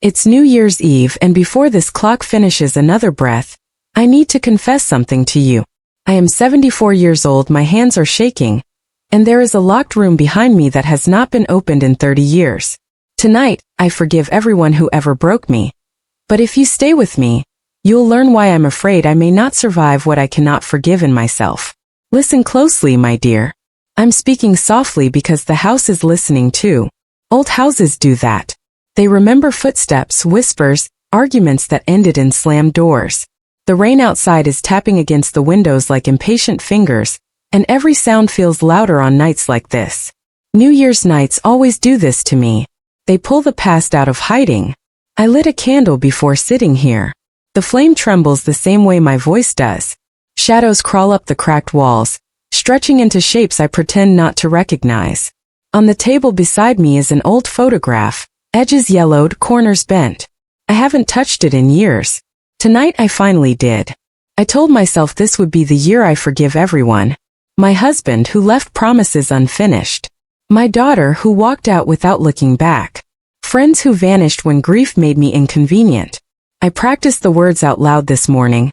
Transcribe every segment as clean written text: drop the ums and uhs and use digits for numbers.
It's New Year's Eve, and before this clock finishes another breath, I need to confess something to you. I am 74 years old, my hands are shaking, and there is a locked room behind me that has not been opened in 30 years. Tonight, I forgive everyone who ever broke me. But if you stay with me, you'll learn why I'm afraid I may not survive what I cannot forgive in myself. Listen closely, my dear. I'm speaking softly because the house is listening too. Old houses do that. They remember footsteps, whispers, arguments that ended in slammed doors. The rain outside is tapping against the windows like impatient fingers, and every sound feels louder on nights like this. New Year's nights always do this to me. They pull the past out of hiding. I lit a candle before sitting here. The flame trembles the same way my voice does. Shadows crawl up the cracked walls, stretching into shapes I pretend not to recognize. On the table beside me is an old photograph, edges yellowed, corners bent. I haven't touched it in years. Tonight I finally did. I told myself this would be the year I forgive everyone. My husband who left promises unfinished. My daughter who walked out without looking back. Friends who vanished when grief made me inconvenient. I practiced the words out loud this morning.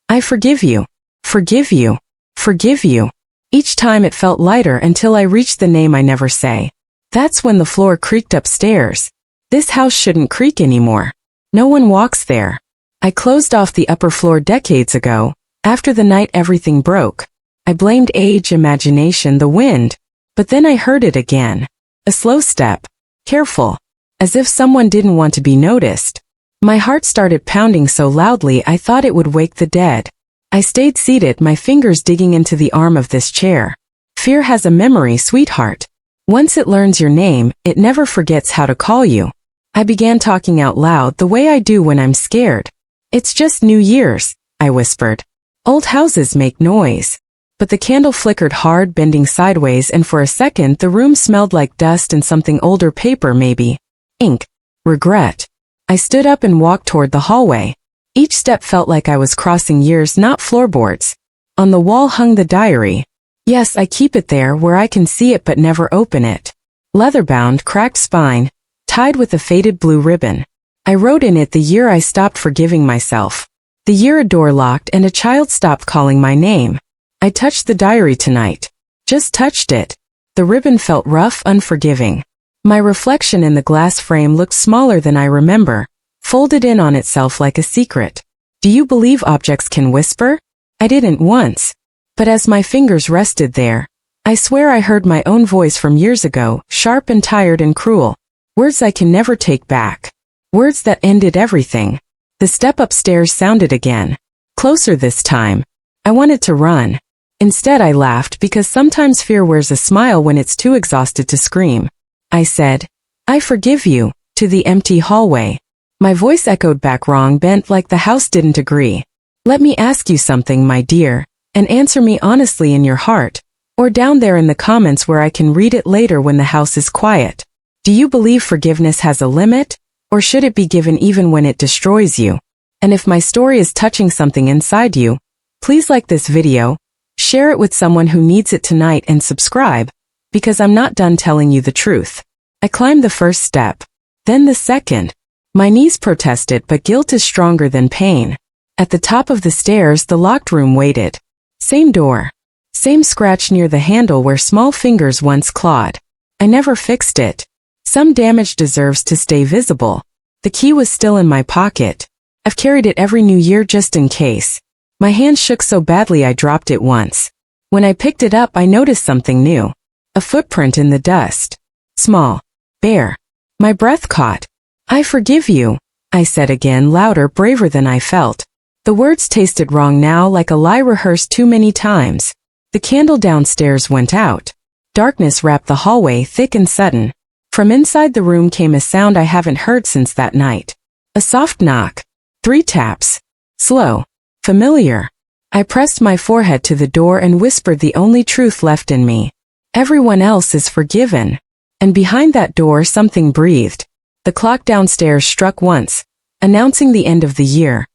I forgive you. Forgive you. Forgive you. Each time it felt lighter until I reached the name I never say. That's when the floor creaked upstairs. This house shouldn't creak anymore. No one walks there. I closed off the upper floor decades ago, after the night everything broke. I blamed age, imagination, the wind. But then I heard it again. A slow step. Careful. As if someone didn't want to be noticed. My heart started pounding so loudly I thought it would wake the dead. I stayed seated, my fingers digging into the arm of this chair. Fear has a memory, sweetheart. Once it learns your name, it never forgets how to call you. I began talking out loud the way I do when I'm scared. It's just New Year's, I whispered. Old houses make noise. But the candle flickered hard, bending sideways, and for a second the room smelled like dust and something older, paper maybe. Ink. Regret. I stood up and walked toward the hallway. Each step felt like I was crossing years, not floorboards. On the wall hung the diary. Yes, I keep it there where I can see it but never open it. Leather-bound, cracked spine, tied with a faded blue ribbon. I wrote in it the year I stopped forgiving myself. The year a door locked and a child stopped calling my name. I touched the diary tonight. Just touched it. The ribbon felt rough, unforgiving. My reflection in the glass frame looked smaller than I remember, folded in on itself like a secret. Do you believe objects can whisper? I didn't once. But as my fingers rested there, I swear I heard my own voice from years ago, sharp and tired and cruel. Words I can never take back. Words that ended everything. The step upstairs sounded again. Closer this time. I wanted to run. Instead I laughed because sometimes fear wears a smile when it's too exhausted to scream. I said, I forgive you, to the empty hallway. My voice echoed back wrong, bent like the house didn't agree. Let me ask you something, my dear, and answer me honestly in your heart, or down there in the comments where I can read it later when the house is quiet. Do you believe forgiveness has a limit, or should it be given even when it destroys you? And if my story is touching something inside you, please like this video, share it with someone who needs it tonight, and subscribe, because I'm not done telling you the truth. I climbed the first step, then the second. My knees protested, but guilt is stronger than pain. At the top of the stairs, the locked room waited. Same door. Same scratch near the handle where small fingers once clawed. I never fixed it. Some damage deserves to stay visible. The key was still in my pocket. I've carried it every New Year just in case. My hand shook so badly I dropped it once. When I picked it up, I noticed something new. A footprint in the dust. Small. Bare. My breath caught. I forgive you, I said again, louder, braver than I felt. The words tasted wrong now, like a lie rehearsed too many times. The candle downstairs went out. Darkness wrapped the hallway, thick and sudden. From inside the room came a sound I haven't heard since that night. A soft knock. 3 taps. Slow. Familiar. I pressed my forehead to the door and whispered the only truth left in me. Everyone else is forgiven. And behind that door something breathed. The clock downstairs struck once, announcing the end of the year.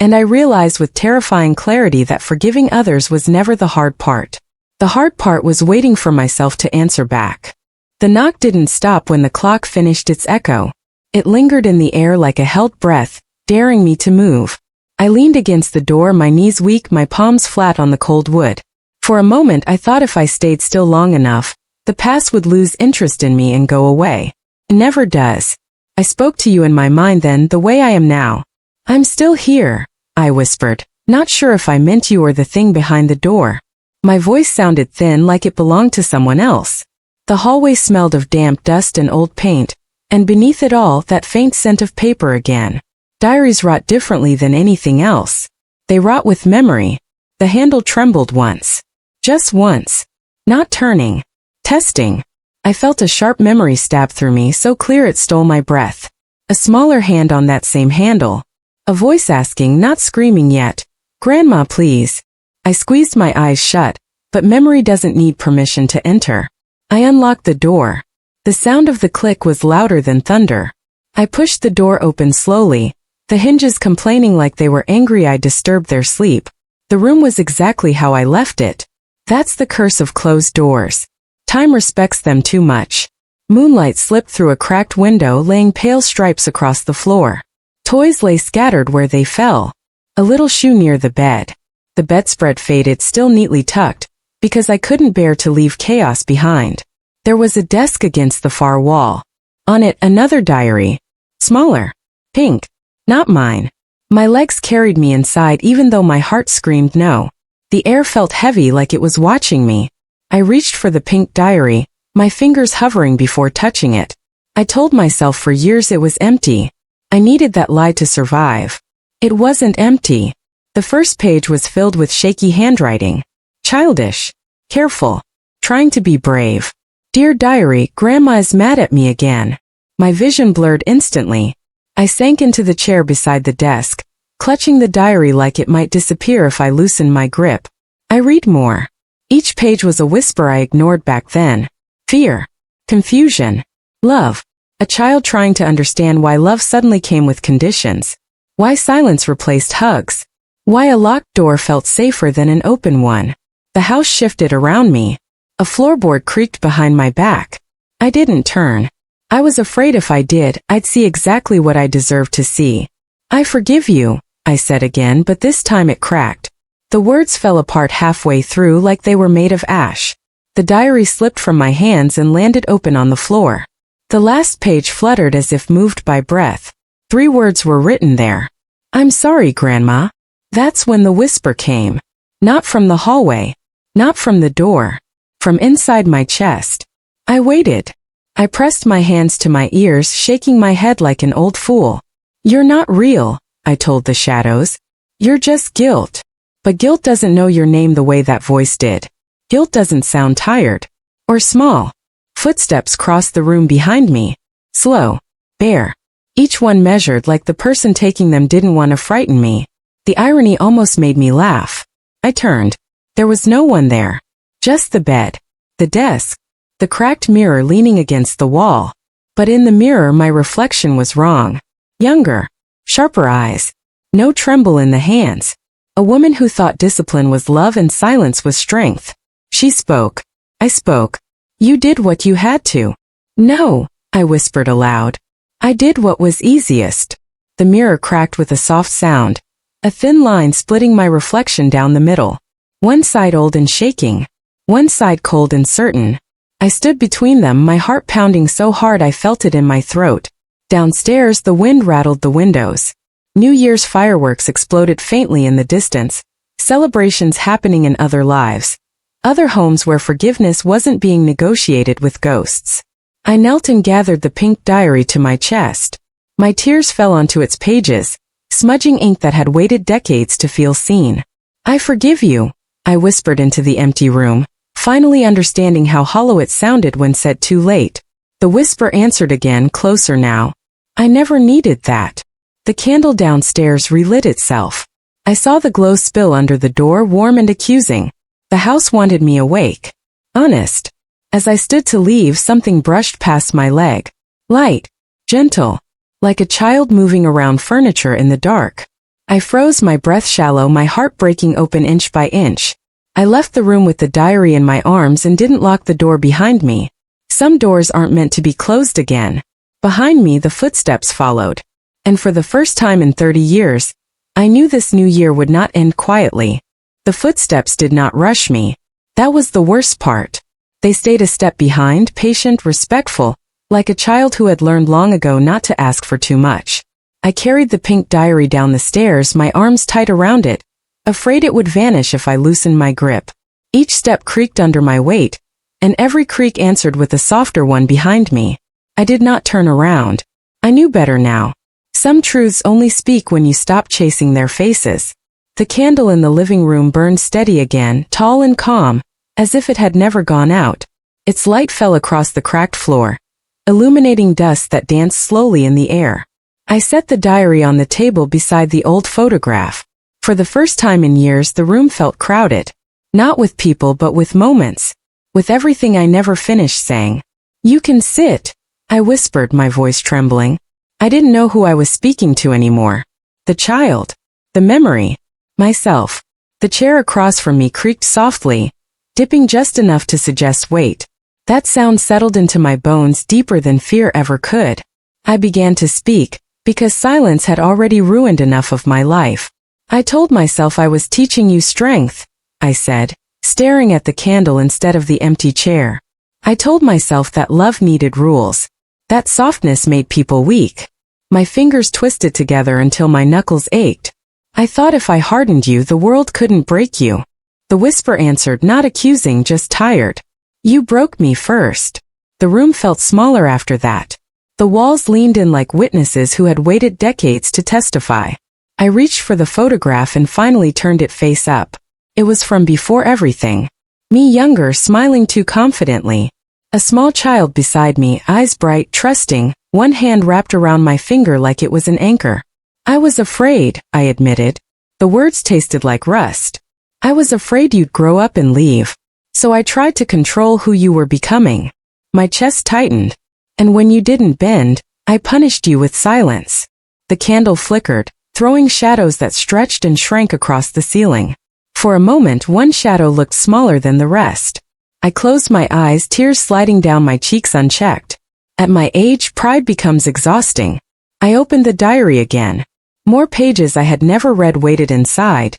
And I realized with terrifying clarity that forgiving others was never the hard part. The hard part was waiting for myself to answer back. The knock didn't stop when the clock finished its echo. It lingered in the air like a held breath, daring me to move. I leaned against the door, my knees weak, my palms flat on the cold wood. For a moment I thought if I stayed still long enough, the past would lose interest in me and go away. It never does. I spoke to you in my mind then, the way I am now. I'm still here, I whispered, not sure if I meant you or the thing behind the door. My voice sounded thin, like it belonged to someone else. The hallway smelled of damp dust and old paint, and beneath it all, that faint scent of paper again. Diaries rot differently than anything else. They rot with memory. The handle trembled once. Just once. Not turning. Testing. I felt a sharp memory stab through me, so clear it stole my breath. A smaller hand on that same handle. A voice asking, not screaming yet, "Grandma, please." I squeezed my eyes shut, but memory doesn't need permission to enter. I unlocked the door. The sound of the click was louder than thunder. I pushed the door open slowly, the hinges complaining like they were angry I disturbed their sleep. The room was exactly how I left it. That's the curse of closed doors. Time respects them too much. Moonlight slipped through a cracked window, laying pale stripes across the floor. Toys lay scattered where they fell. A little shoe near the bed. The bedspread faded, still neatly tucked, because I couldn't bear to leave chaos behind. There was a desk against the far wall. On it, another diary. Smaller. Pink. Not mine. My legs carried me inside even though my heart screamed no. The air felt heavy, like it was watching me. I reached for the pink diary, my fingers hovering before touching it. I told myself for years it was empty. I needed that lie to survive. It wasn't empty. The first page was filled with shaky handwriting. Childish. Careful. Trying to be brave. "Dear diary, Grandma is mad at me again." My vision blurred instantly. I sank into the chair beside the desk, clutching the diary like it might disappear if I loosened my grip. I read more. Each page was a whisper I ignored back then. Fear. Confusion. Love. A child trying to understand why love suddenly came with conditions. Why silence replaced hugs. Why a locked door felt safer than an open one. The house shifted around me. A floorboard creaked behind my back. I didn't turn. I was afraid if I did, I'd see exactly what I deserved to see. "I forgive you," I said again, but this time it cracked. The words fell apart halfway through like they were made of ash. The diary slipped from my hands and landed open on the floor. The last page fluttered as if moved by breath. 3 words were written there. "I'm sorry, Grandma." That's when the whisper came. Not from the hallway. Not from the door. From inside my chest. I waited. I pressed my hands to my ears, shaking my head like an old fool. "You're not real," I told the shadows. "You're just guilt." But guilt doesn't know your name the way that voice did. Guilt doesn't sound tired. Or small. Footsteps crossed the room behind me. Slow. Bare. Each one measured like the person taking them didn't want to frighten me. The irony almost made me laugh. I turned. There was no one there. Just the bed. The desk. The cracked mirror leaning against the wall. But in the mirror my reflection was wrong. Younger. Sharper eyes. No tremble in the hands. A woman who thought discipline was love and silence was strength. She spoke. I spoke. "You did what you had to." "No," I whispered aloud. "I did what was easiest." The mirror cracked with a soft sound. A thin line splitting my reflection down the middle. One side old and shaking. One side cold and certain. I stood between them, my heart pounding so hard I felt it in my throat. Downstairs, the wind rattled the windows. New Year's fireworks exploded faintly in the distance. Celebrations happening in other lives. Other homes where forgiveness wasn't being negotiated with ghosts. I knelt and gathered the pink diary to my chest. My tears fell onto its pages, smudging ink that had waited decades to feel seen. "I forgive you," I whispered into the empty room, finally understanding how hollow it sounded when said too late. The whisper answered again, closer now. "I never needed that." The candle downstairs relit itself. I saw the glow spill under the door, warm and accusing. The house wanted me awake. Honest. As I stood to leave, something brushed past my leg. Light. Gentle. Like a child moving around furniture in the dark. I froze, my breath shallow, my heart breaking open inch by inch. I left the room with the diary in my arms and didn't lock the door behind me. Some doors aren't meant to be closed again. Behind me, the footsteps followed. And for the first time in 30 years, I knew this new year would not end quietly. The footsteps did not rush me. That was the worst part. They stayed a step behind, patient, respectful, like a child who had learned long ago not to ask for too much. I carried the pink diary down the stairs, my arms tight around it, afraid it would vanish if I loosened my grip. Each step creaked under my weight, and every creak answered with a softer one behind me. I did not turn around. I knew better now. Some truths only speak when you stop chasing their faces. The candle in the living room burned steady again, tall and calm, as if it had never gone out. Its light fell across the cracked floor, illuminating dust that danced slowly in the air. I set the diary on the table beside the old photograph. For the first time in years, the room felt crowded. Not with people, but with moments. With everything I never finished saying. "You can sit," I whispered, my voice trembling. I didn't know who I was speaking to anymore. The child. The memory. Myself. The chair across from me creaked softly, dipping just enough to suggest weight. That sound settled into my bones deeper than fear ever could. I began to speak, because silence had already ruined enough of my life. "I told myself I was teaching you strength," I said, staring at the candle instead of the empty chair. "I told myself that love needed rules. That softness made people weak." My fingers twisted together until my knuckles ached. "I thought if I hardened you, the world couldn't break you." The whisper answered, not accusing, just tired. "You broke me first." The room felt smaller after that. The walls leaned in like witnesses who had waited decades to testify. I reached for the photograph and finally turned it face up. It was from before everything. Me younger, smiling too confidently. A small child beside me, eyes bright, trusting, one hand wrapped around my finger like it was an anchor. "I was afraid," I admitted. The words tasted like rust. "I was afraid you'd grow up and leave. So I tried to control who you were becoming." My chest tightened. "And when you didn't bend, I punished you with silence." The candle flickered, throwing shadows that stretched and shrank across the ceiling. For a moment, one shadow looked smaller than the rest. I closed my eyes, tears sliding down my cheeks unchecked. At my age, pride becomes exhausting. I opened the diary again. More pages I had never read waited inside,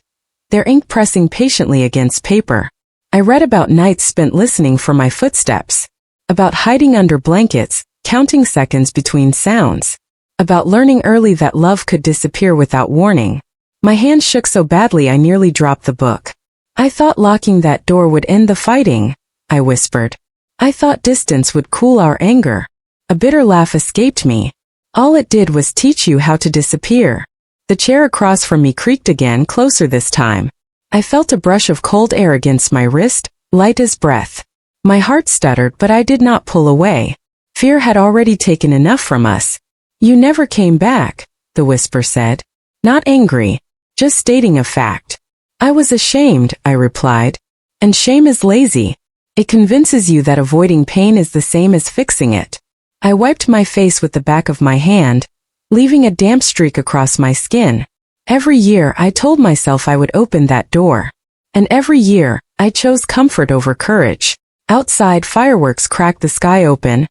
their ink pressing patiently against paper. I read about nights spent listening for my footsteps, about hiding under blankets, counting seconds between sounds, about learning early that love could disappear without warning. My hand shook so badly I nearly dropped the book. "I thought locking that door would end the fighting," I whispered. "I thought distance would cool our anger." A bitter laugh escaped me. "All it did was teach you how to disappear." The chair across from me creaked again, closer this time. I felt a brush of cold air against my wrist, light as breath. My heart stuttered, but I did not pull away. Fear had already taken enough from us. "You never came back," the whisper said. Not angry, just stating a fact. "I was ashamed," I replied. "And shame is lazy. It convinces you that avoiding pain is the same as fixing it." I wiped my face with the back of my hand, leaving a damp streak across my skin. Every year I told myself I would open that door. And every year, I chose comfort over courage. Outside, fireworks cracked the sky open,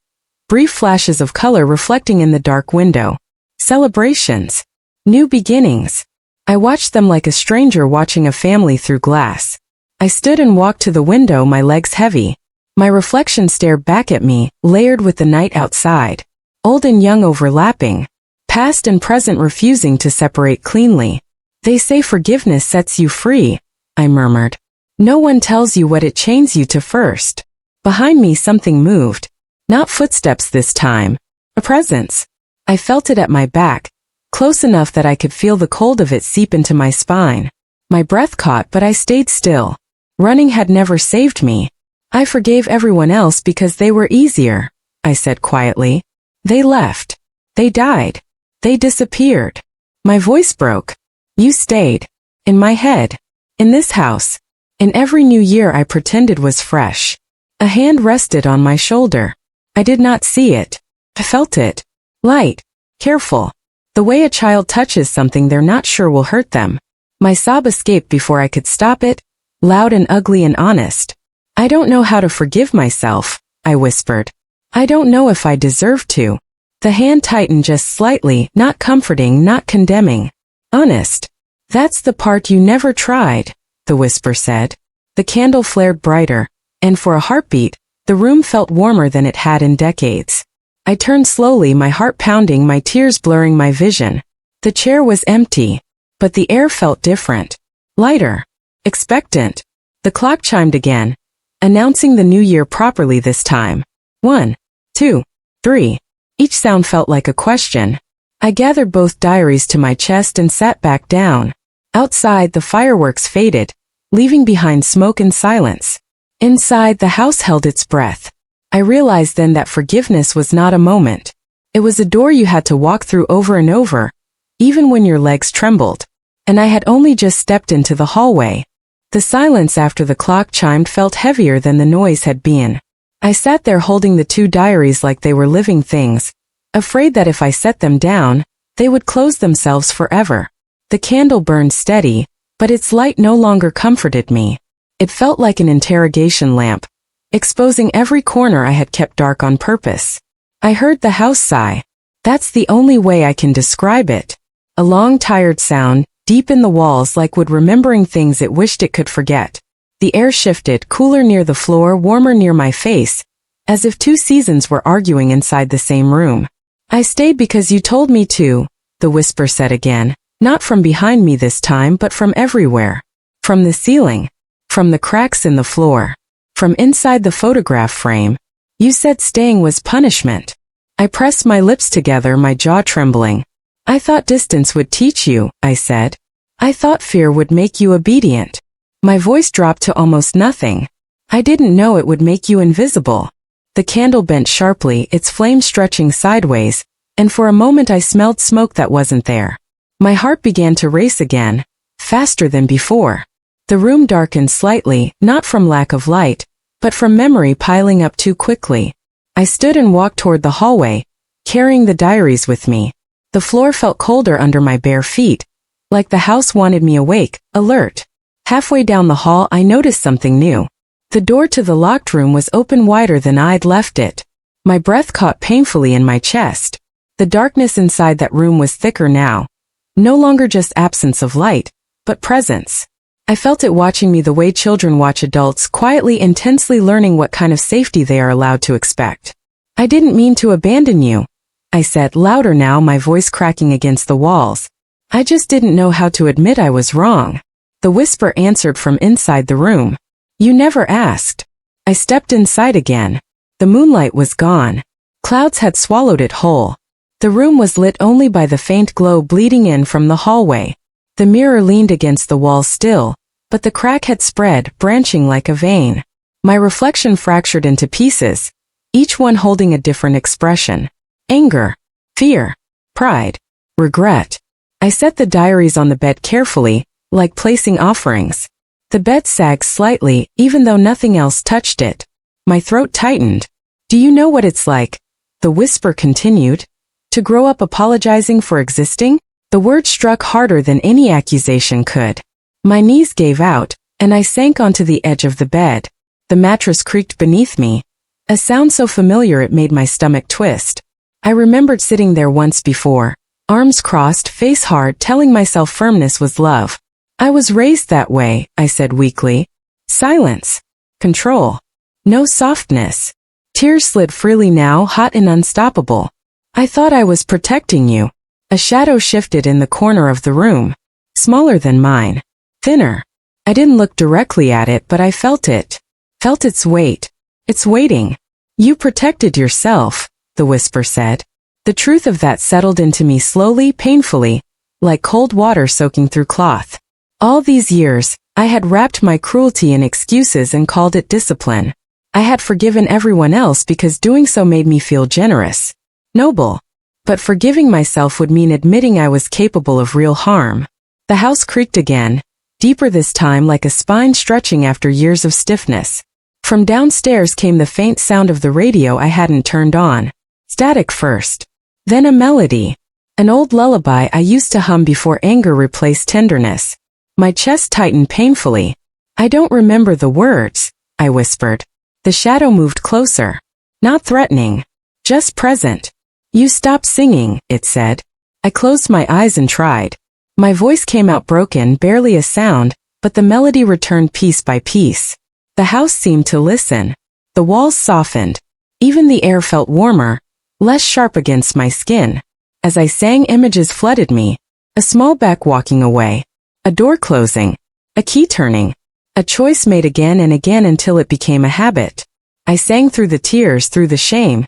brief flashes of color reflecting in the dark window. Celebrations. New beginnings. I watched them like a stranger watching a family through glass. I stood and walked to the window, my legs heavy. My reflection stared back at me, layered with the night outside. Old and young overlapping. Past and present refusing to separate cleanly. "They say forgiveness sets you free," I murmured. "No one tells you what it chains you to first." Behind me something moved. Not footsteps this time. A presence. I felt it at my back, close enough that I could feel the cold of it seep into my spine. My breath caught, but I stayed still. Running had never saved me. "I forgave everyone else because they were easier," I said quietly. "They left. They died. They disappeared." My voice broke. "You stayed. In my head. In this house. In every new year I pretended was fresh." A hand rested on my shoulder. I did not see it. I felt it. Light. Careful. The way a child touches something they're not sure will hurt them. My sob escaped before I could stop it, loud and ugly and honest. "I don't know how to forgive myself," I whispered. "I don't know if I deserve to." The hand tightened just slightly, not comforting, not condemning. Honest. That's the part you never tried, the whisper said. The candle flared brighter, and for a heartbeat, the room felt warmer than it had in decades. I turned slowly, my heart pounding, my tears blurring my vision. The chair was empty, but the air felt different. Lighter. Expectant. The clock chimed again, announcing the new year properly this time. 1, 2, 3. Each sound felt like a question. I gathered both diaries to my chest and sat back down. Outside, the fireworks faded, leaving behind smoke and silence. Inside, the house held its breath. I realized then that forgiveness was not a moment. It was a door you had to walk through over and over, even when your legs trembled. And I had only just stepped into the hallway. The silence after the clock chimed felt heavier than the noise had been. I sat there holding the 2 diaries like they were living things, afraid that if I set them down, they would close themselves forever. The candle burned steady, but its light no longer comforted me. It felt like an interrogation lamp, exposing every corner I had kept dark on purpose. I heard the house sigh. That's the only way I can describe it. A long, tired sound, deep in the walls, like wood remembering things it wished it could forget. The air shifted, cooler near the floor, warmer near my face, as if 2 seasons were arguing inside the same room. I stayed because you told me to, the whisper said again, not from behind me this time but from everywhere. From the ceiling. From the cracks in the floor. From inside the photograph frame. You said staying was punishment. I pressed my lips together, my jaw trembling. I thought distance would teach you, I said. I thought fear would make you obedient. My voice dropped to almost nothing. I didn't know it would make you invisible. The candle bent sharply, its flame stretching sideways, and for a moment I smelled smoke that wasn't there. My heart began to race again, faster than before. The room darkened slightly, not from lack of light, but from memory piling up too quickly. I stood and walked toward the hallway, carrying the diaries with me. The floor felt colder under my bare feet, like the house wanted me awake, alert. Halfway down the hall I noticed something new. The door to the locked room was open wider than I'd left it. My breath caught painfully in my chest. The darkness inside that room was thicker now. No longer just absence of light, but presence. I felt it watching me the way children watch adults, quietly, intensely learning what kind of safety they are allowed to expect. I didn't mean to abandon you, I said, louder now, my voice cracking against the walls. I just didn't know how to admit I was wrong. The whisper answered from inside the room. You never asked. I stepped inside again. The moonlight was gone. Clouds had swallowed it whole. The room was lit only by the faint glow bleeding in from the hallway. The mirror leaned against the wall still, but the crack had spread, branching like a vein. My reflection fractured into pieces, each one holding a different expression. Anger, fear, pride, regret. I set the diaries on the bed carefully, like placing offerings. The bed sagged slightly, even though nothing else touched it. My throat tightened. Do you know what it's like? The whisper continued. To grow up apologizing for existing? The word struck harder than any accusation could. My knees gave out, and I sank onto the edge of the bed. The mattress creaked beneath me, a sound so familiar it made my stomach twist. I remembered sitting there once before, arms crossed, face hard, telling myself firmness was love. I was raised that way, I said weakly. Silence. Control. No softness. Tears slid freely now, hot and unstoppable. I thought I was protecting you. A shadow shifted in the corner of the room. Smaller than mine. Thinner. I didn't look directly at it, but I felt it. Felt its weight. It's waiting. You protected yourself, the whisper said. The truth of that settled into me slowly, painfully, like cold water soaking through cloth. All these years, I had wrapped my cruelty in excuses and called it discipline. I had forgiven everyone else because doing so made me feel generous, noble. But forgiving myself would mean admitting I was capable of real harm. The house creaked again, deeper this time, like a spine stretching after years of stiffness. From downstairs came the faint sound of the radio I hadn't turned on. Static first. Then a melody. An old lullaby I used to hum before anger replaced tenderness. My chest tightened painfully. I don't remember the words, I whispered. The shadow moved closer. Not threatening. Just present. You stopped singing, it said. I closed my eyes and tried. My voice came out broken, barely a sound, but the melody returned piece by piece. The house seemed to listen. The walls softened. Even the air felt warmer, less sharp against my skin. As I sang, images flooded me. A small back walking away. A door closing. A key turning. A choice made again and again until it became a habit. I sang through the tears, through the shame,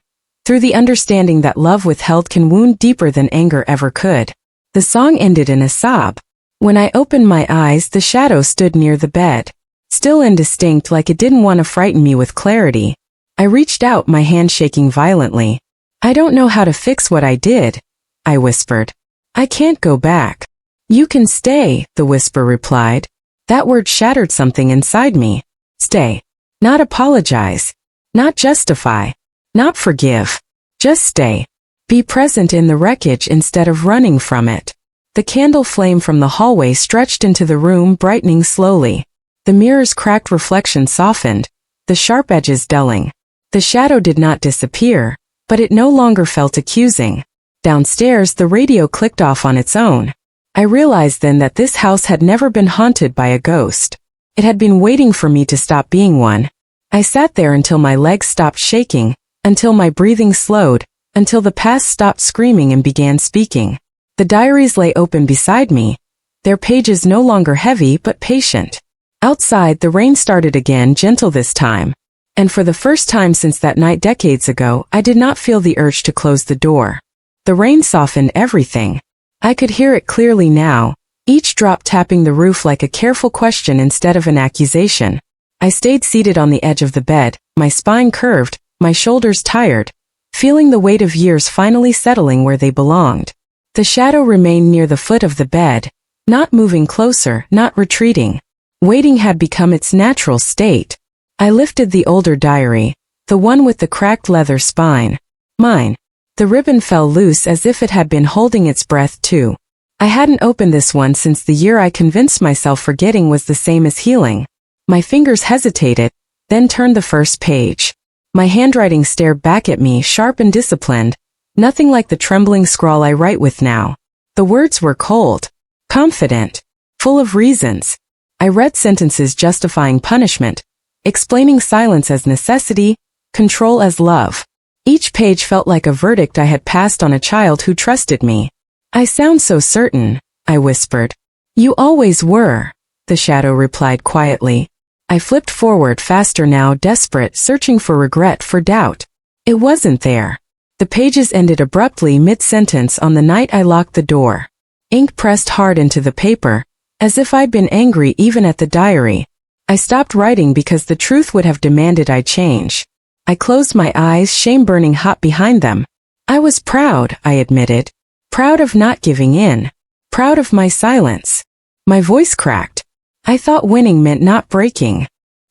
through the understanding that love withheld can wound deeper than anger ever could. The song ended in a sob. When I opened my eyes, the shadow stood near the bed. Still indistinct, like it didn't want to frighten me with clarity. I reached out, my hand shaking violently. I don't know how to fix what I did, I whispered. I can't go back. You can stay, the whisper replied. That word shattered something inside me. Stay. Not apologize. Not justify. Not forgive. Just stay. Be present in the wreckage instead of running from it. The candle flame from the hallway stretched into the room, brightening slowly. The mirror's cracked reflection softened, the sharp edges dulling. The shadow did not disappear, but it no longer felt accusing. Downstairs, the radio clicked off on its own. I realized then that this house had never been haunted by a ghost. It had been waiting for me to stop being one. I sat there until my legs stopped shaking, until my breathing slowed, until the past stopped screaming and began speaking. The diaries lay open beside me, their pages no longer heavy but patient. Outside, the rain started again, gentle this time. And for the first time since that night decades ago, I did not feel the urge to close the door. The rain softened everything. I could hear it clearly now, each drop tapping the roof like a careful question instead of an accusation. I stayed seated on the edge of the bed, my spine curved, my shoulders tired, feeling the weight of years finally settling where they belonged. The shadow remained near the foot of the bed, not moving closer, not retreating. Waiting had become its natural state. I lifted the older diary, the one with the cracked leather spine. Mine. The ribbon fell loose as if it had been holding its breath too. I hadn't opened this one since the year I convinced myself forgetting was the same as healing. My fingers hesitated, then turned the first page. My handwriting stared back at me, sharp and disciplined, nothing like the trembling scrawl I write with now. The words were cold, confident, full of reasons. I read sentences justifying punishment, explaining silence as necessity, control as love. Each page felt like a verdict I had passed on a child who trusted me. I sound so certain, I whispered. You always were, the shadow replied quietly. I flipped forward faster now, desperate, searching for regret, for doubt. It wasn't there. The pages ended abruptly mid-sentence on the night I locked the door. Ink pressed hard into the paper, as if I'd been angry even at the diary. I stopped writing because the truth would have demanded I change. I closed my eyes, shame burning hot behind them. I was proud, I admitted. Proud of not giving in. Proud of my silence. My voice cracked. I thought winning meant not breaking.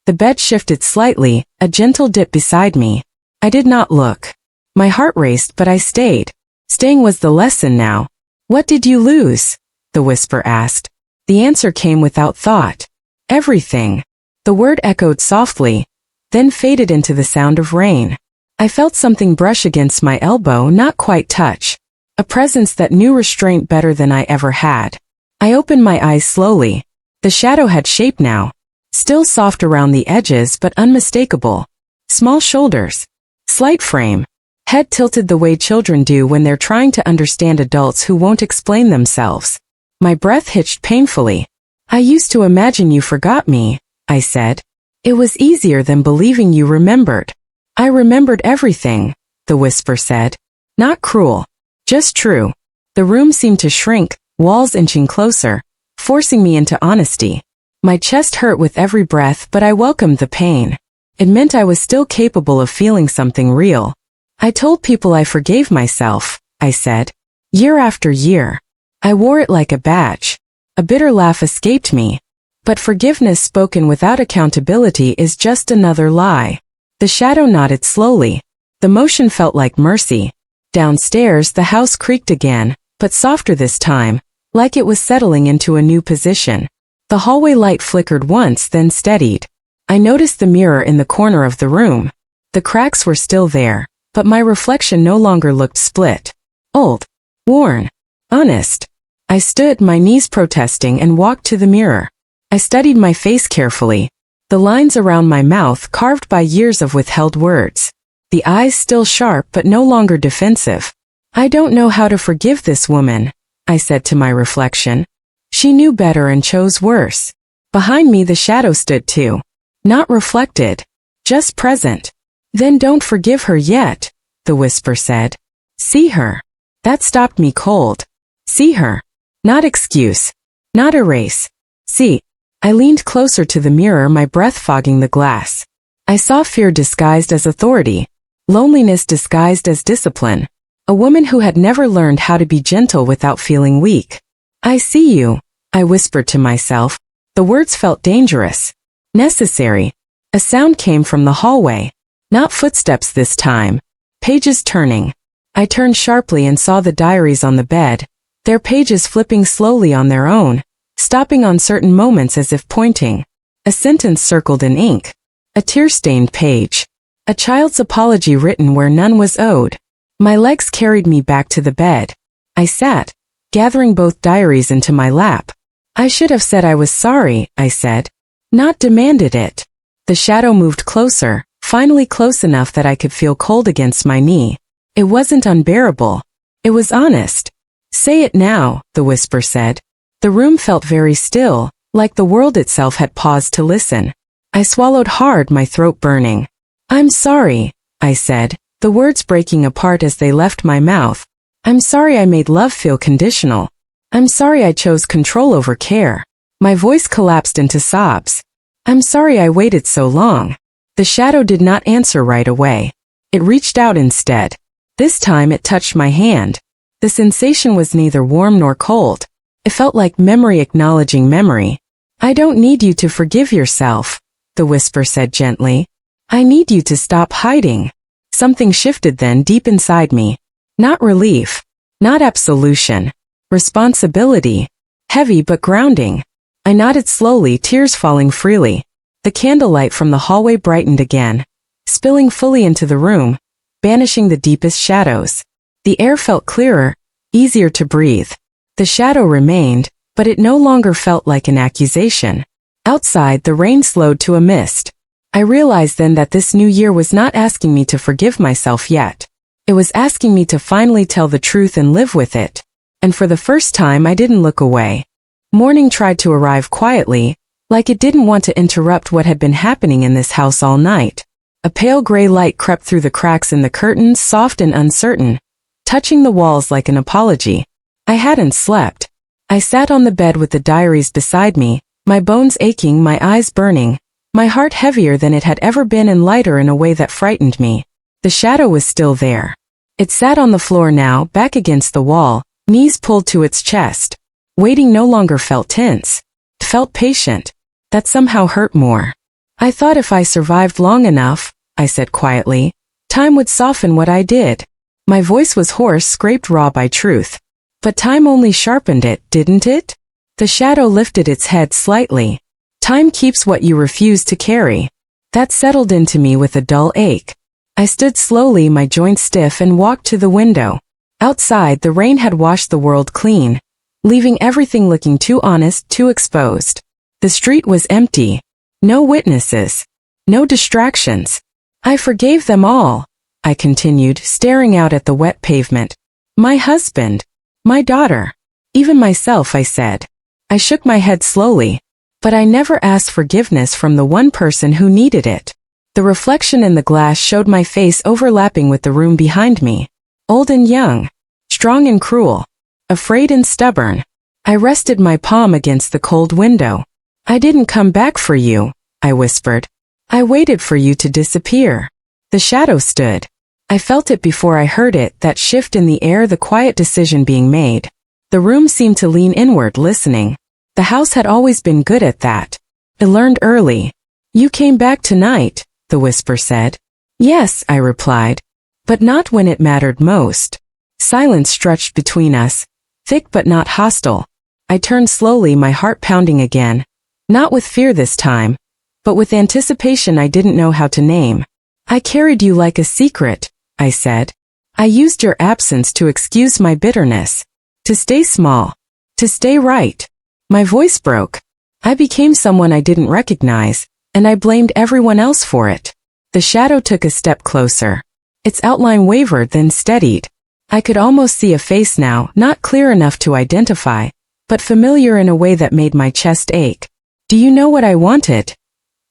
The bed shifted slightly, a gentle dip beside me. I did not look. My heart raced, but I stayed. Staying was the lesson now. What did you lose? The whisper asked. The answer came without thought. Everything. The word echoed softly, then faded into the sound of rain. I felt something brush against my elbow, not quite touch. A presence that knew restraint better than I ever had. I opened my eyes slowly. The shadow had shape now. Still soft around the edges but unmistakable. Small shoulders. Slight frame. Head tilted the way children do when they're trying to understand adults who won't explain themselves. My breath hitched painfully. I used to imagine you forgot me, I said. It was easier than believing you remembered. I remembered everything, the whisper said. Not cruel. Just true. The room seemed to shrink, walls inching closer, forcing me into honesty. My chest hurt with every breath, but I welcomed the pain. It meant I was still capable of feeling something real. I told people I forgave myself, I said. Year after year. I wore it like a badge. A bitter laugh escaped me. But forgiveness spoken without accountability is just another lie. The shadow nodded slowly. The motion felt like mercy. Downstairs, the house creaked again, but softer this time, like it was settling into a new position. The hallway light flickered once, then steadied. I noticed the mirror in the corner of the room. The cracks were still there, But my reflection no longer looked split. Old. Worn. Honest. I stood, my knees protesting, and walked to the mirror. I studied my face carefully. The lines around my mouth carved by years of withheld words. The eyes still sharp but no longer defensive. I don't know how to forgive this woman, I said to my reflection. She knew better and chose worse. Behind me the shadow stood too. Not reflected. Just present. Then don't forgive her yet, the whisper said. See her. That stopped me cold. See her. Not excuse. Not erase. See. I leaned closer to the mirror, my breath fogging the glass. I saw fear disguised as authority. Loneliness disguised as discipline. A woman who had never learned how to be gentle without feeling weak. I see you, I whispered to myself. The words felt dangerous. Necessary. A sound came from the hallway. Not footsteps this time. Pages turning. I turned sharply and saw the diaries on the bed, their pages flipping slowly on their own, stopping on certain moments as if pointing. A sentence circled in ink. A tear-stained page. A child's apology written where none was owed. My legs carried me back to the bed. I sat, gathering both diaries into my lap. I should have said I was sorry, I said. Not demanded it. The shadow moved closer, finally close enough that I could feel cold against my knee. It wasn't unbearable. It was honest. Say it now, the whisper said. The room felt very still, like the world itself had paused to listen. I swallowed hard, my throat burning. I'm sorry, I said, the words breaking apart as they left my mouth. I'm sorry I made love feel conditional. I'm sorry I chose control over care. My voice collapsed into sobs. I'm sorry I waited so long. The shadow did not answer right away. It reached out instead. This time it touched my hand. The sensation was neither warm nor cold. It felt like memory acknowledging memory. I don't need you to forgive yourself, the whisper said gently. I need you to stop hiding. Something shifted then deep inside me. Not relief. Not absolution. Responsibility. Heavy but grounding. I nodded slowly, tears falling freely. The candlelight from the hallway brightened again, spilling fully into the room, banishing the deepest shadows. The air felt clearer, easier to breathe. The shadow remained, but it no longer felt like an accusation. Outside, the rain slowed to a mist. I realized then that this new year was not asking me to forgive myself yet. It was asking me to finally tell the truth and live with it. And for the first time I didn't look away. Morning tried to arrive quietly, like it didn't want to interrupt what had been happening in this house all night. A pale gray light crept through the cracks in the curtains, soft and uncertain, touching the walls like an apology. I hadn't slept. I sat on the bed with the diaries beside me, my bones aching, my eyes burning, my heart heavier than it had ever been and lighter in a way that frightened me. The shadow was still there. It sat on the floor now, back against the wall, knees pulled to its chest. Waiting no longer felt tense. It felt patient. That somehow hurt more. I thought if I survived long enough, I said quietly, time would soften what I did. My voice was hoarse, scraped raw by truth. But time only sharpened it, didn't it? The shadow lifted its head slightly. Time keeps what you refuse to carry. That settled into me with a dull ache. I stood slowly, my joints stiff, and walked to the window. Outside, the rain had washed the world clean, leaving everything looking too honest, too exposed. The street was empty. No witnesses. No distractions. I forgave them all, I continued, staring out at the wet pavement. My husband. My daughter. Even myself, I said. I shook my head slowly. But I never asked forgiveness from the one person who needed it. The reflection in the glass showed my face overlapping with the room behind me. Old and young. Strong and cruel. Afraid and stubborn. I rested my palm against the cold window. I didn't come back for you, I whispered. I waited for you to disappear. The shadow stood. I felt it before I heard it, that shift in the air, the quiet decision being made. The room seemed to lean inward, listening. The house had always been good at that. It learned early. You came back tonight, the whisper said. Yes, I replied. But not when it mattered most. Silence stretched between us, thick but not hostile. I turned slowly, my heart pounding again. Not with fear this time, but with anticipation I didn't know how to name. I carried you like a secret, I said. I used your absence to excuse my bitterness. To stay small. To stay right. My voice broke. I became someone I didn't recognize, and I blamed everyone else for it. The shadow took a step closer. Its outline wavered, then steadied. I could almost see a face now, not clear enough to identify, but familiar in a way that made my chest ache. Do you know what I wanted?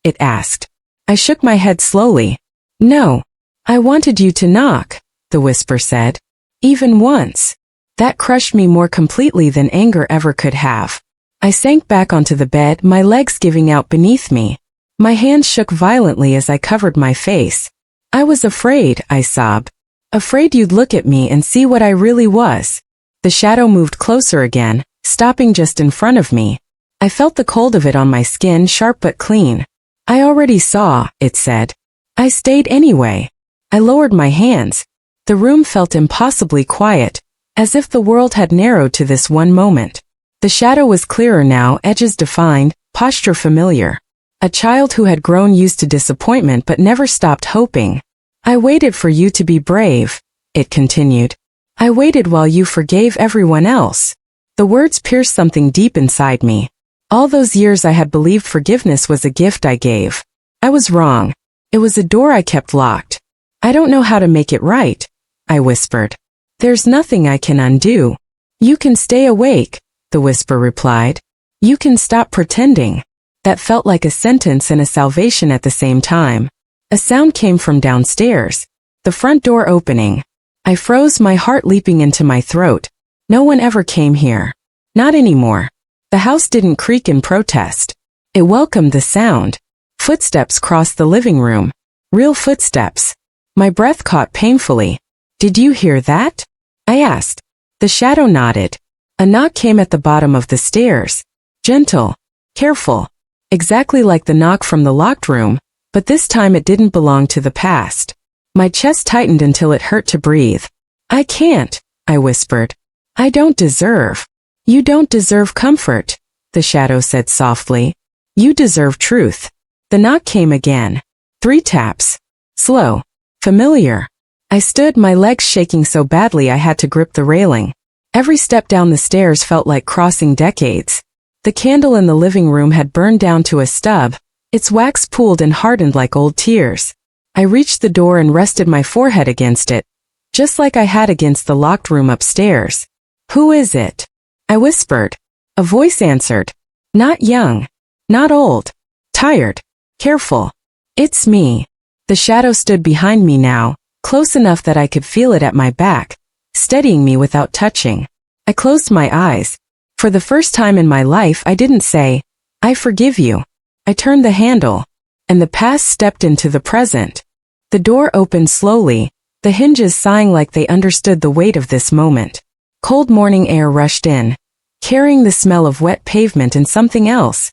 It asked. I shook my head slowly. No. I wanted you to knock, the whisper said. Even once. That crushed me more completely than anger ever could have. I sank back onto the bed, my legs giving out beneath me. My hands shook violently as I covered my face. I was afraid, I sobbed. Afraid you'd look at me and see what I really was. The shadow moved closer again, stopping just in front of me. I felt the cold of it on my skin, sharp but clean. I already saw, it said. I stayed anyway. I lowered my hands. The room felt impossibly quiet, as if the world had narrowed to this one moment. The shadow was clearer now, edges defined, posture familiar. A child who had grown used to disappointment but never stopped hoping. I waited for you to be brave, it continued. I waited while you forgave everyone else. The words pierced something deep inside me. All those years I had believed forgiveness was a gift I gave. I was wrong. It was a door I kept locked. I don't know how to make it right, I whispered. There's nothing I can undo. You can stay awake, the whisper replied. You can stop pretending. That felt like a sentence and a salvation at the same time. A sound came from downstairs. The front door opening. I froze, my heart leaping into my throat. No one ever came here. Not anymore. The house didn't creak in protest. It welcomed the sound. Footsteps crossed the living room. Real footsteps. My breath caught painfully. Did you hear that? I asked. The shadow nodded. A knock came at the bottom of the stairs. Gentle. Careful. Exactly like the knock from the locked room, but this time it didn't belong to the past. My chest tightened until it hurt to breathe. I can't, I whispered. I don't deserve. You don't deserve comfort, the shadow said softly. You deserve truth. The knock came again. 3 taps. Slow. Familiar. I stood, my legs shaking so badly I had to grip the railing. Every step down the stairs felt like crossing decades. The candle in the living room had burned down to a stub. Its wax pooled and hardened like old tears. I reached the door and rested my forehead against it, just like I had against the locked room upstairs. Who is it? I whispered. A voice answered. Not young. Not old. Tired. Careful. It's me. The shadow stood behind me now, close enough that I could feel it at my back, steadying me without touching. I closed my eyes. For the first time in my life I didn't say, I forgive you. I turned the handle, and the past stepped into the present. The door opened slowly, the hinges sighing like they understood the weight of this moment. Cold morning air rushed in, carrying the smell of wet pavement and something else.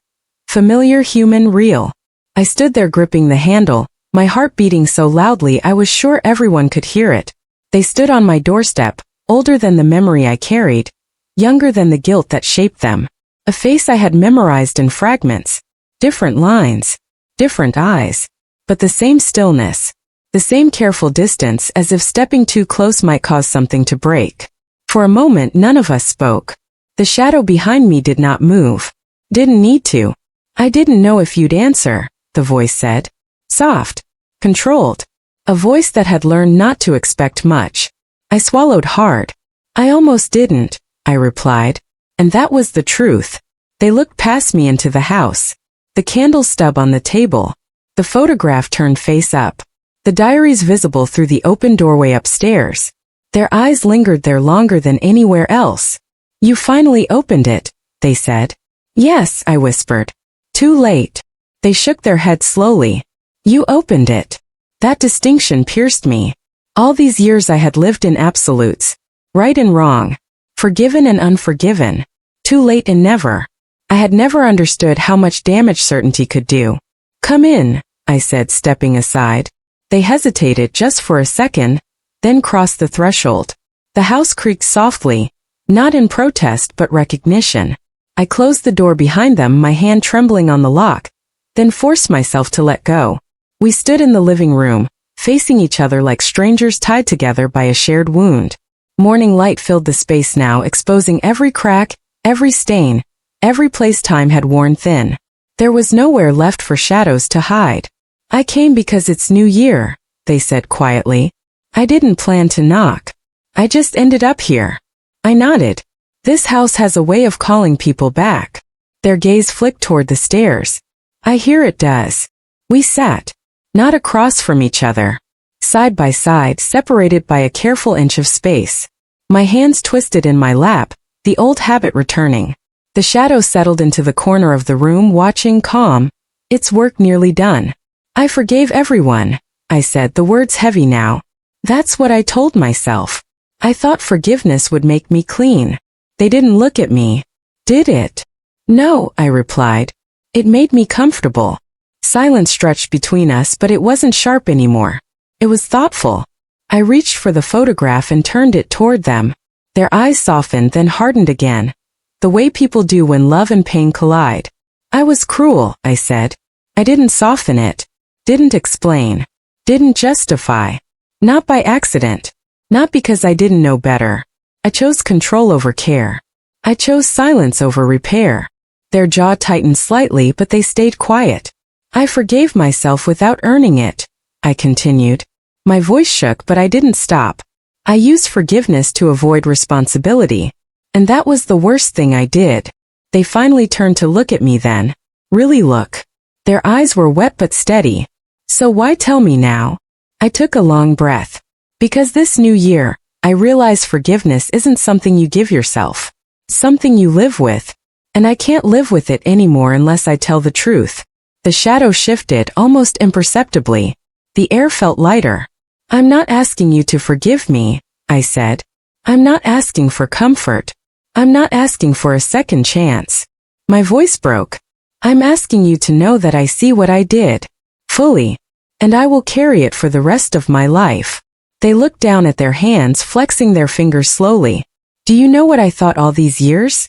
Familiar, human, real. I stood there gripping the handle, my heart beating so loudly I was sure everyone could hear it. They stood on my doorstep, older than the memory I carried, younger than the guilt that shaped them. A face I had memorized in fragments. Different lines. Different eyes. But the same stillness. The same careful distance, as if stepping too close might cause something to break. For a moment none of us spoke. The shadow behind me did not move. Didn't need to. I didn't know if you'd answer, the voice said. Soft. Controlled. A voice that had learned not to expect much. I swallowed hard. I almost didn't, I replied. And that was the truth. They looked past me into the house. The candle stub on the table. The photograph turned face up. The diaries visible through the open doorway upstairs. Their eyes lingered there longer than anywhere else. You finally opened it, they said. Yes, I whispered. Too late. They shook their heads slowly. You opened it. That distinction pierced me. All these years I had lived in absolutes. Right and wrong. Forgiven and unforgiven. Too late and never. I had never understood how much damage certainty could do. Come in, I said, stepping aside. They hesitated just for a second, then crossed the threshold. The house creaked softly, not in protest but recognition. I closed the door behind them, my hand trembling on the lock, then forced myself to let go. We stood in the living room, facing each other like strangers tied together by a shared wound. Morning light filled the space now, exposing every crack, every stain, every place time had worn thin. There was nowhere left for shadows to hide. I came because it's New Year, they said quietly. I didn't plan to knock. I just ended up here. I nodded. This house has a way of calling people back. Their gaze flicked toward the stairs. I hear it does. We sat, not across from each other, side by side, separated by a careful inch of space. My hands twisted in my lap, the old habit returning. The shadow settled into the corner of the room, watching, calm. Its work nearly done. I forgave everyone, I said, the words heavy now. That's what I told myself. I thought forgiveness would make me clean. They didn't look at me. Did it? No, I replied. It made me comfortable. Silence stretched between us, but it wasn't sharp anymore. It was thoughtful. I reached for the photograph and turned it toward them. Their eyes softened, then hardened again. The way people do when love and pain collide. I was cruel, I said. I didn't soften it. Didn't explain. Didn't justify. Not by accident. Not because I didn't know better. I chose control over care. I chose silence over repair. Their jaw tightened slightly, but they stayed quiet. I forgave myself without earning it, I continued. My voice shook, but I didn't stop. I used forgiveness to avoid responsibility. And that was the worst thing I did. They finally turned to look at me then. Really look. Their eyes were wet but steady. So why tell me now? I took a long breath. Because this new year, I realize forgiveness isn't something you give yourself. Something you live with. And I can't live with it anymore unless I tell the truth. The shadow shifted almost imperceptibly. The air felt lighter. I'm not asking you to forgive me, I said. I'm not asking for comfort. I'm not asking for a second chance. My voice broke. I'm asking you to know that I see what I did. Fully. And I will carry it for the rest of my life. They looked down at their hands, flexing their fingers slowly. Do you know what I thought all these years?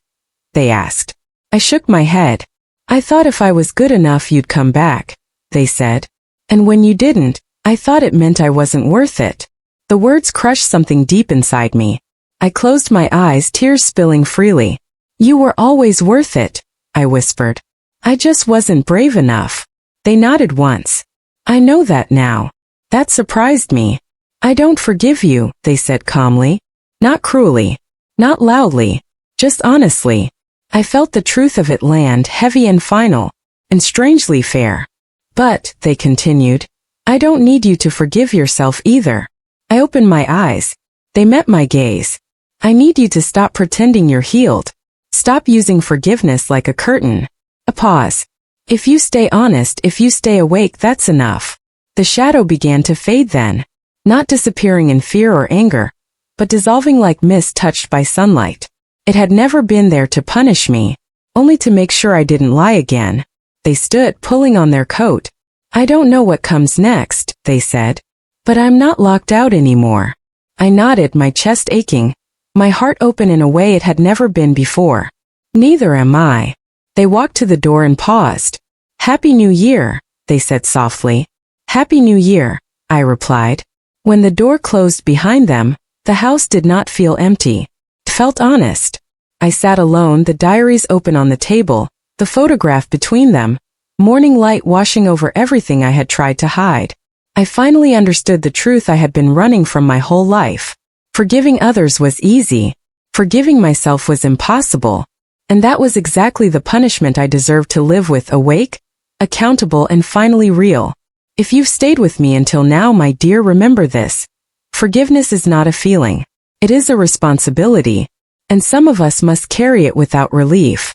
They asked. I shook my head. I thought if I was good enough you'd come back, they said. And when you didn't, I thought it meant I wasn't worth it. The words crushed something deep inside me. I closed my eyes, tears spilling freely. You were always worth it, I whispered. I just wasn't brave enough. They nodded once. I know that now. That surprised me. I don't forgive you, they said calmly. Not cruelly. Not loudly. Just honestly. I felt the truth of it land heavy and final, and strangely fair. But, they continued, I don't need you to forgive yourself either. I opened my eyes. They met my gaze. I need you to stop pretending you're healed. Stop using forgiveness like a curtain. A pause. If you stay honest, if you stay awake, that's enough. The shadow began to fade then. Not disappearing in fear or anger, but dissolving like mist touched by sunlight. It had never been there to punish me, only to make sure I didn't lie again. They stood, pulling on their coat. I don't know what comes next, they said. But I'm not locked out anymore. I nodded, my chest aching, my heart open in a way it had never been before. Neither am I. They walked to the door and paused. Happy New Year, they said softly. Happy New Year, I replied. When the door closed behind them, the house did not feel empty. It felt honest. I sat alone, the diaries open on the table, the photograph between them, morning light washing over everything I had tried to hide. I finally understood the truth I had been running from my whole life. Forgiving others was easy. Forgiving myself was impossible. And that was exactly the punishment I deserved to live with, awake, accountable, and finally real. If you've stayed with me until now, my dear, remember this. Forgiveness is not a feeling. It is a responsibility. And some of us must carry it without relief.